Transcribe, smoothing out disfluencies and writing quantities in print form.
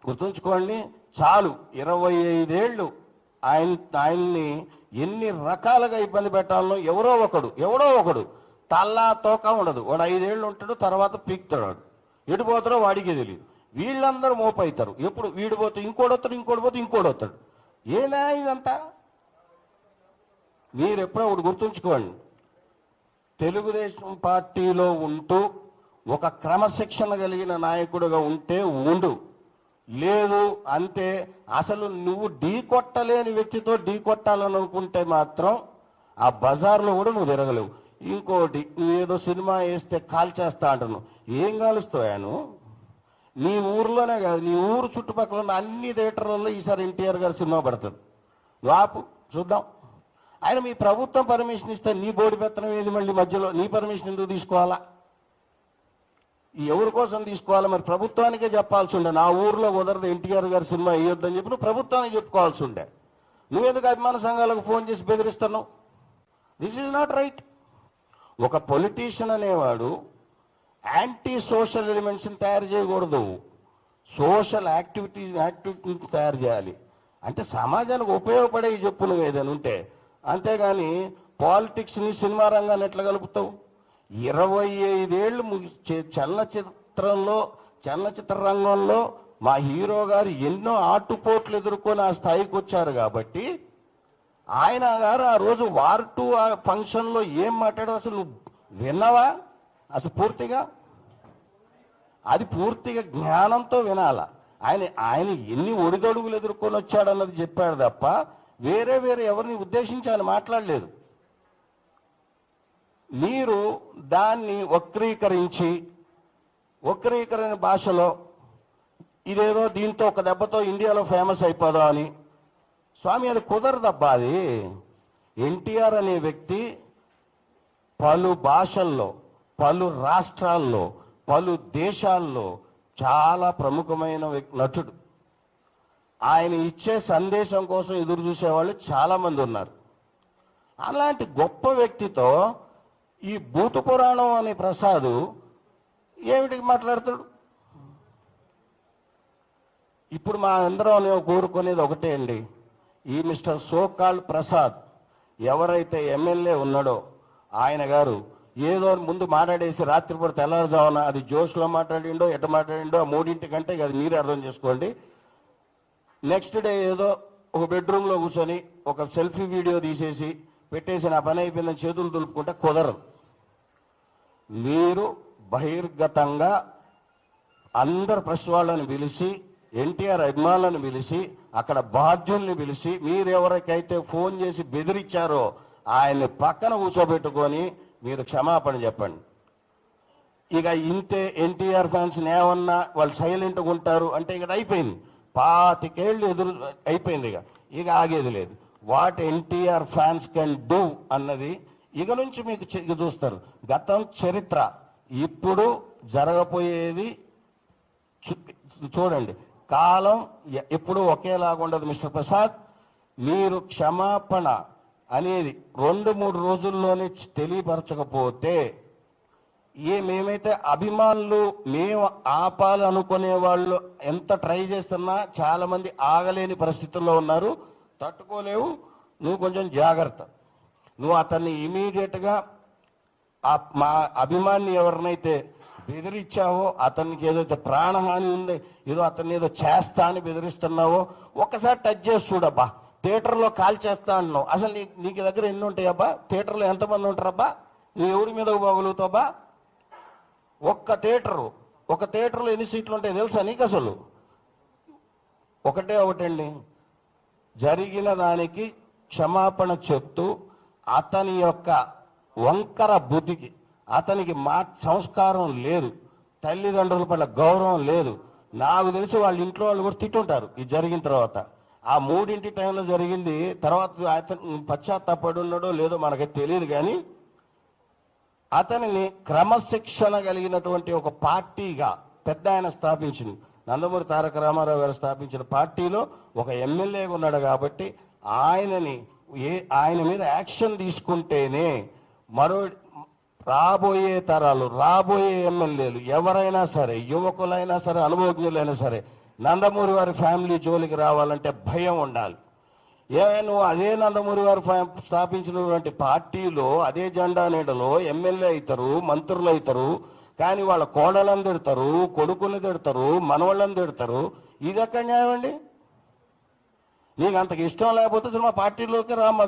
గుర్తుంచుకోండి, చాలు 25 ఏళ్ళు ఆయన్ని ఎన్ని రకాలుగా ఇబ్బంది పెట్టాలనో ఎవడో ఒకడు తల్లా తోక ఉండదు. వాడు 5 ఏళ్ళు ఉంటాడు, తర్వాత పీక్తాడు. ఎడిపోతాడో వాడికే తెలియదు. వీళ్ళందరూ మోపవుతారు. ఎప్పుడు వీడిపోతే ఇంకోడొస్తాడు. ఏనా ఇదంతా? మీరు ఎప్పుడో ఒకటి గుర్తుంచుకోండి, తెలుగుదేశం పార్టీలో ఉంటూ ఒక క్రమశిక్షణ కలిగిన నాయకుడిగా ఉంటే ఉండు, లేదు అంతే. అసలు నువ్వు ఢీ కొట్టలేని వ్యక్తితో ఢీ కొట్టాలని అనుకుంటే మాత్రం ఆ బజార్లో కూడా నువ్వు తిరగలేవు. ఇంకోటి, నువ్వేదో సినిమా వేస్తే కాల్చేస్తా అంటున్నావు. ఏం కాలుస్తావు? నీ ఊర్లోనే కాదు, నీ ఊరు చుట్టుపక్కల ఉన్న అన్ని థియేటర్లలో ఈసారి ఎన్టీఆర్ గారి సినిమా పడుతుంది. వాపు చూద్దాం. ఆయన మీ ప్రభుత్వం పర్మిషన్ ఇస్తే నీ బోర్డు పెత్తనం ఏది? మళ్ళీ మధ్యలో నీ పర్మిషన్ ఎందుకు తీసుకోవాలా? ఎవరి కోసం తీసుకోవాలా? మరి ప్రభుత్వానికే చెప్పాల్సి ఉండే, నా ఊర్లో కుదరదు ఎన్టీఆర్ గారి సినిమా వేయొద్దని చెప్పి నువ్వు ప్రభుత్వానికి చెప్పుకోవాల్సి ఉండే. నువ్వెందుకు అభిమాన సంఘాలకు ఫోన్ చేసి బెదిరిస్తున్నావు? This is not right. ఒక పొలిటీషియన్ అనేవాడు యాంటీ సోషల్ ఎలిమెంట్స్ని తయారు చేయకూడదు, సోషల్ యాక్టివిటీస్ తయారు చేయాలి. అంటే సమాజానికి ఉపయోగపడే చెప్పు నువ్వు ఏదైనా ఉంటే. అంతేగాని పాలిటిక్స్ని సినిమా రంగాన్ని ఎట్లా కలుపుతావు? 25 ఏళ్ళు చలనచిత్ర రంగంలో మా హీరో గారు ఎన్నో ఆటుపోట్లు ఎదుర్కొని ఆ స్థాయికి వచ్చారు. కాబట్టి ఆయన గారు ఆ రోజు వార్ 2 ఫంక్షన్లో ఏం మాట్లాడారు అసలు నువ్వు విన్నావా? అసలు పూర్తిగా అది పూర్తిగా జ్ఞానంతో వినాల. ఆయన ఎన్ని ఒడిదొడుగులు ఎదుర్కొని వచ్చాడన్నది చెప్పాడు తప్ప వేరే ఎవరిని ఉద్దేశించి ఆయన మాట్లాడలేదు. మీరు దాన్ని వక్రీకరణ భాషలో ఇదేదో దీంతో ఒక దెబ్బతో ఇండియాలో ఫేమస్ అయిపోదా అని. స్వామి, అది కుదరదబ్బా. అది ఎన్టీఆర్ అనే వ్యక్తి పలు భాషల్లో, పలు రాష్ట్రాల్లో, పలు దేశాల్లో చాలా ప్రముఖమైన నటుడు. ఆయన ఇచ్చే సందేశం కోసం ఎదురు చూసేవాళ్ళు చాలామంది ఉన్నారు. అలాంటి గొప్ప వ్యక్తితో ఈ భూత పురాణం అనే ప్రసాద్ ఏమిటికి మాట్లాడతాడు? ఇప్పుడు మా అందరం కోరుకునేది ఒకటే అండి, ఈ మిస్టర్ సోకాల్ ప్రసాద్ ఎవరైతే ఎమ్మెల్యే ఉన్నాడో ఆయన గారు ఏదో ముందు మాట్లాడేసి రాత్రిపూట తెల్లారుజామున అది జోష్లో మాట్లాడిండో ఎట మాట్లాడిండో ఆ 3 కంటే అది మీరే అర్థం చేసుకోండి. నెక్స్ట్ డే ఏదో ఒక బెడ్రూమ్లో కూర్చొని ఒక సెల్ఫీ వీడియో తీసేసి పెట్టేసి నా పని అయిపోయిందని చేతులు దులుపుకుంటే కుదరదు. మీరు బహిర్గతంగా అందరు ప్రెస్ వాళ్ళని పిలిచి, ఎన్టీఆర్ అభిమానులను పిలిచి, అక్కడ బాధ్యుల్ని పిలిచి, మీరెవరికైతే ఫోన్ చేసి బెదిరించారో ఆయన్ని పక్కన కూర్చోబెట్టుకొని మీరు క్షమాపణ చెప్పండి. ఇక ఇంతే ఎన్టీఆర్ ఫ్యాన్స్ ఏమన్నా వాళ్ళు సైలెంట్గా ఉంటారు అంటే ఇక అయిపోయింది. 25 ఏళ్ళు ఎదురు అయిపోయింది. ఇక ఆగేది లేదు. What NTR fans can do అన్నది ఇక నుంచి మీకు చూస్తారు. గతం, చరిత్ర, ఇప్పుడు జరగబోయేది చూడండి. కాలం ఎప్పుడూ ఒకేలాగా ఉండదు. మిస్టర్ ప్రసాద్, మీరు క్షమాపణ అనేది 2-3 రోజుల్లోనే తెలియపరచకపోతే మేమైతే అభిమానులు మేము ఆపాలనుకునే వాళ్ళు ఎంత ట్రై చేస్తున్నా చాలా మంది ఆగలేని పరిస్థితుల్లో ఉన్నారు, తట్టుకోలేవు. నువ్వు కొంచెం జాగ్రత్త. నువ్వు అతన్ని ఇమీడియట్గా మా అభిమాని ఎవరినైతే బెదిరించావో, అతనికి ఏదైతే ప్రాణహాని ఉంది, ఏదో అతన్ని ఏదో చేస్తా అని బెదిరిస్తున్నావో ఒక్కసారి టచ్ చేసి చూడబ్బా. థియేటర్లో కాల్ చేస్తా అన్నావు, అసలు నీకు దగ్గర ఎన్ని ఉంటాయబ్బా? థియేటర్లో ఎంతమంది ఉంటారబ్బా? నువ్వు ఎవరి మీద పోగలుగుతావబ్బా? ఒక థియేటర్లో ఎన్ని సీట్లు ఉంటాయి తెలుసా నీకు? అసలు ఒకటండి, జరిగిన దానికి క్షమాపణ చెప్తూ అతని యొక్క వంకర బుద్ధికి, అతనికి సంస్కారం లేదు, తల్లిదండ్రుల పట్ల గౌరవం లేదు. నాకు తెలిసి వాళ్ళ ఇంట్లో వాళ్ళు కూడా తిట్టుంటారు ఇది జరిగిన తర్వాత. ఆ 3 టైంలో జరిగింది. తర్వాత అతను పశ్చాత్తాపడి ఉన్నాడో లేదో మనకైతే తెలియదు. కానీ అతనిని క్రమశిక్షణ కలిగినటువంటి ఒక పార్టీగా పెద్ద ఆయన స్థాపించింది, నందమూరి తారక రామారావు గారు స్థాపించిన పార్టీలో ఒక ఎమ్మెల్యేగా ఉన్నాడు. కాబట్టి ఆయన మీద యాక్షన్ తీసుకుంటేనే రాబోయే తరాలు, రాబోయే ఎమ్మెల్యేలు ఎవరైనా సరే, యువకులైనా సరే, అనుభవజ్ఞులైనా సరే, నందమూరి వారి ఫ్యామిలీ జోలికి రావాలంటే భయం ఉండాలి. నువ్వు అదే నందమూరి వారు స్థాపించినటువంటి పార్టీలో అదే జెండా నీడలో ఎమ్మెల్యే అవుతారు, మంత్రులు అవుతారు, కానీ వాళ్ళ కోడలను తిడతారు, కొడుకుని తిడతారు, మనవాళ్ళని తిడతారు. ఇది ఎక్కడ న్యాయం అండి? నీకు అంతకు ఇష్టం లేకపోతే మా పార్టీలోకి రా.